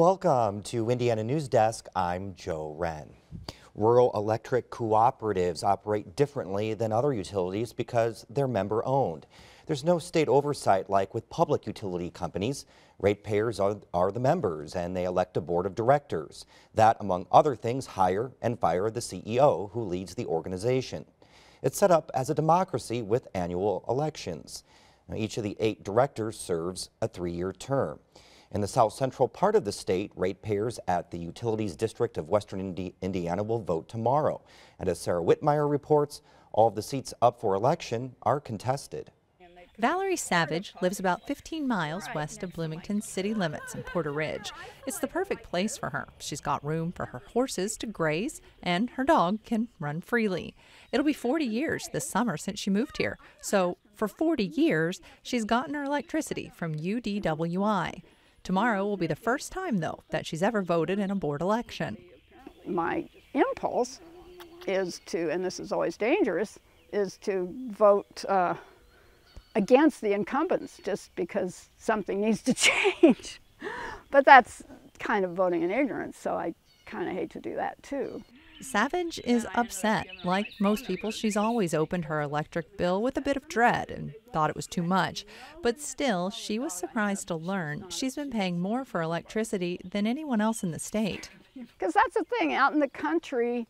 Welcome to Indiana News Desk. I'm Joe Wren. Rural electric cooperatives operate differently than other utilities because they're member-owned. There's no state oversight like with public utility companies. Ratepayers are the members, and they elect a board of directors that, among other things, hire and fire the CEO who leads the organization. It's set up as a democracy with annual elections. Now, each of the 8 directors serves a 3-year term. In the south central part of the state, ratepayers at the Utilities District of Western Indiana will vote tomorrow. And as Sarah Whitmire reports, all of the seats up for election are contested. Valerie Savage lives about 15 miles west of Bloomington's city limits in Porter Ridge. It's the perfect place for her. She's got room for her horses to graze, and her dog can run freely. It'll be 40 years this summer since she moved here. So for 40 years, she's gotten her electricity from UDWI. Tomorrow will be the first time, though, that she's ever voted in a board election. My impulse is to, and this is always dangerous, is to vote against the incumbents just because something needs to change. But that's kind of voting in ignorance, so I kind of hate to do that too. Savage is upset. Like most people, she's always opened her electric bill with a bit of dread and thought it was too much. But still, she was surprised to learn she's been paying more for electricity than anyone else in the state. Because that's the thing, out in the country,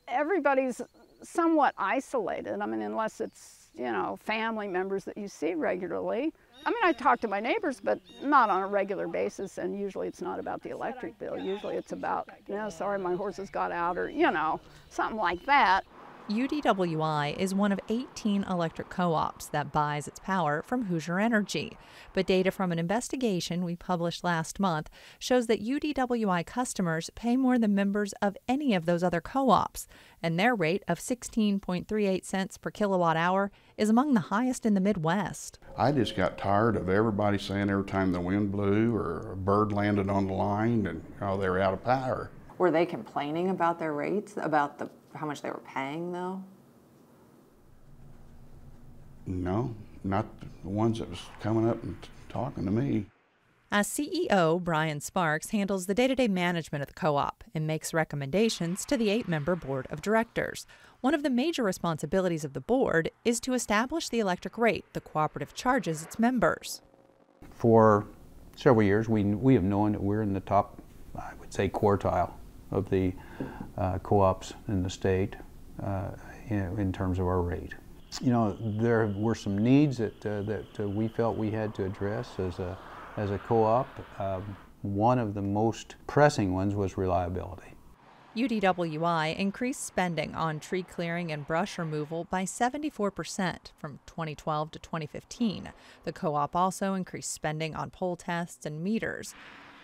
everybody's somewhat isolated. I mean, unless it's, you know, family members that you see regularly. I mean, I talk to my neighbors, but not on a regular basis, and usually it's not about the electric bill. Usually it's about, you know, sorry, my horses got out, or, you know, something like that. UDWI is one of 18 electric co-ops that buys its power from Hoosier Energy. But data from an investigation we published last month shows that UDWI customers pay more than members of any of those other co-ops, and their rate of 16.38 cents per kilowatt hour is among the highest in the Midwest. I just got tired of everybody saying every time the wind blew or a bird landed on the line and they were out of power. Were they complaining about their rates, about how much they were paying, though? No, not the ones that was coming up and talking to me. As CEO, Brian Sparks handles the day-to-day management of the co-op and makes recommendations to the 8-member board of directors. One of the major responsibilities of the board is to establish the electric rate the cooperative charges its members. For several years, we have known that we're in the top, I would say, quartile of the co-ops in the state in terms of our rate. You know, there were some needs that we felt we had to address as a co-op. One of the most pressing ones was reliability. UDWI increased spending on tree clearing and brush removal by 74% from 2012 to 2015. The co-op also increased spending on pole tests and meters.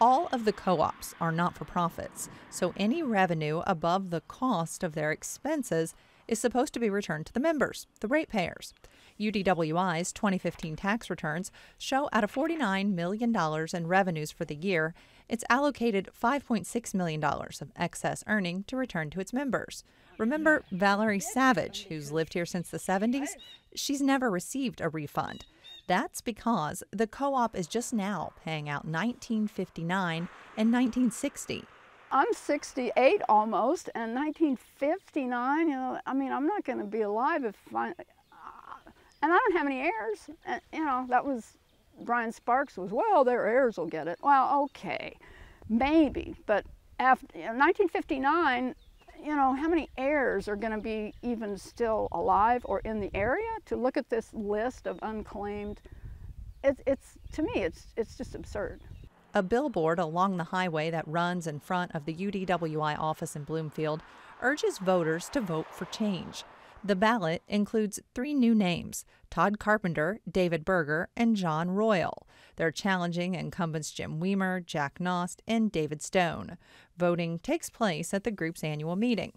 All of the co-ops are not-for-profits, so any revenue above the cost of their expenses is supposed to be returned to the members, the ratepayers. UDWI's 2015 tax returns show out of $49 million in revenues for the year, it's allocated $5.6 million of excess earning to return to its members. Remember Valerie Savage, who's lived here since the 70s? She's never received a refund. That's because the co-op is just now paying out $19.59 and $19.60. I'm 68 almost, and 1959, you know, I mean, I'm not going to be alive if and I don't have any heirs. And, you know, that was, Brian Sparks was, well, their heirs will get it. Well, okay, maybe, but after 1959, you know, how many heirs are going to be even still alive or in the area? To look at this list of unclaimed, it's to me, it's just absurd. A billboard along the highway that runs in front of the UDWI office in Bloomfield urges voters to vote for change. The ballot includes 3 new names: Todd Carpenter, David Berger, and John Royal. They're challenging incumbents Jim Weimer, Jack Nost, and David Stone. Voting takes place at the group's annual meeting.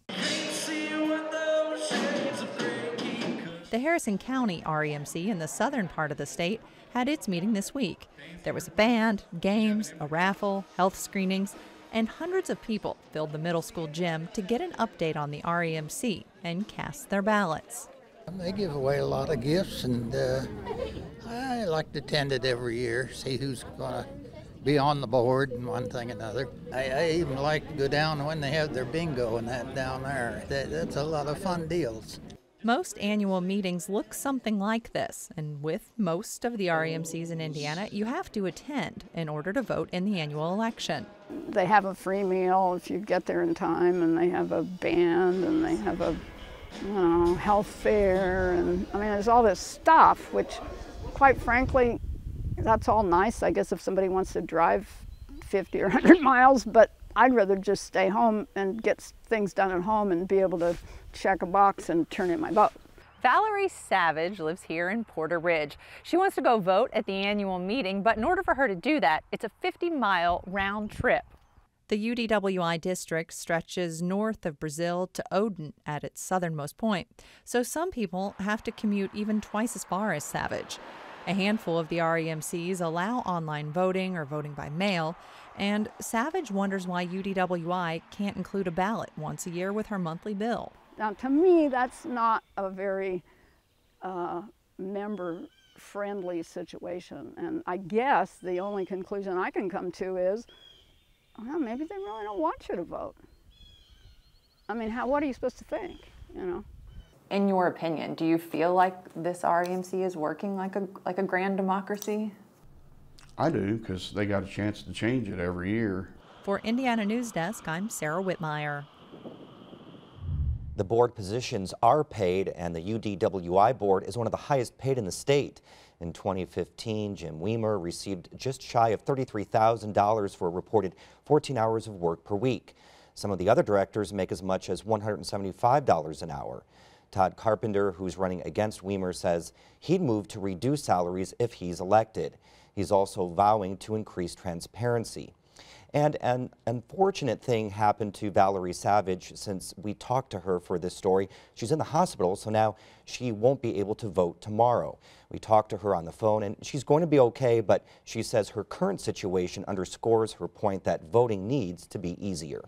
The Harrison County REMC in the southern part of the state had its meeting this week. There was a band, games, a raffle, health screenings, and hundreds of people filled the middle school gym to get an update on the REMC and cast their ballots. They give away a lot of gifts, and I like to attend it every year, see who's going to be on the board and one thing and another. I even like to go down when they have their bingo and that down there. That's a lot of fun deals. Most annual meetings look something like this, and with most of the REMCs in Indiana, you have to attend in order to vote in the annual election. They have a free meal if you get there in time, and they have a band, and they have a health fair, and I mean there's all this stuff, which quite frankly, that's all nice, I guess, if somebody wants to drive 50 or 100 miles, but I'd rather just stay home and get things done at home and be able to check a box and turn in my vote. Valerie Savage lives here in Porter Ridge. She wants to go vote at the annual meeting, but in order for her to do that, it's a 50-mile round trip. The UDWI district stretches north of Brazil to Odin at its southernmost point, so some people have to commute even twice as far as Savage. A handful of the REMCs allow online voting or voting by mail, and Savage wonders why UDWI can't include a ballot once a year with her monthly bill. Now, to me, that's not a very member-friendly situation, and I guess the only conclusion I can come to is, well, maybe they really don't want you to vote. I mean, what are you supposed to think, you know? In your opinion, do you feel like this REMC is working like a grand democracy? I do, because they got a chance to change it every year. For Indiana News Desk, I'm Sarah Whitmire. The board positions are paid, and the UDWI board is one of the highest paid in the state. In 2015, Jim Weimer received just shy of $33,000 for a reported 14 hours of work per week. Some of the other directors make as much as $175 an hour. Todd Carpenter, who's running against Weimer, says he'd move to reduce salaries if he's elected. He's also vowing to increase transparency. And an unfortunate thing happened to Valerie Savage since we talked to her for this story. She's in the hospital, so now she won't be able to vote tomorrow. We talked to her on the phone, and she's going to be okay, but she says her current situation underscores her point that voting needs to be easier.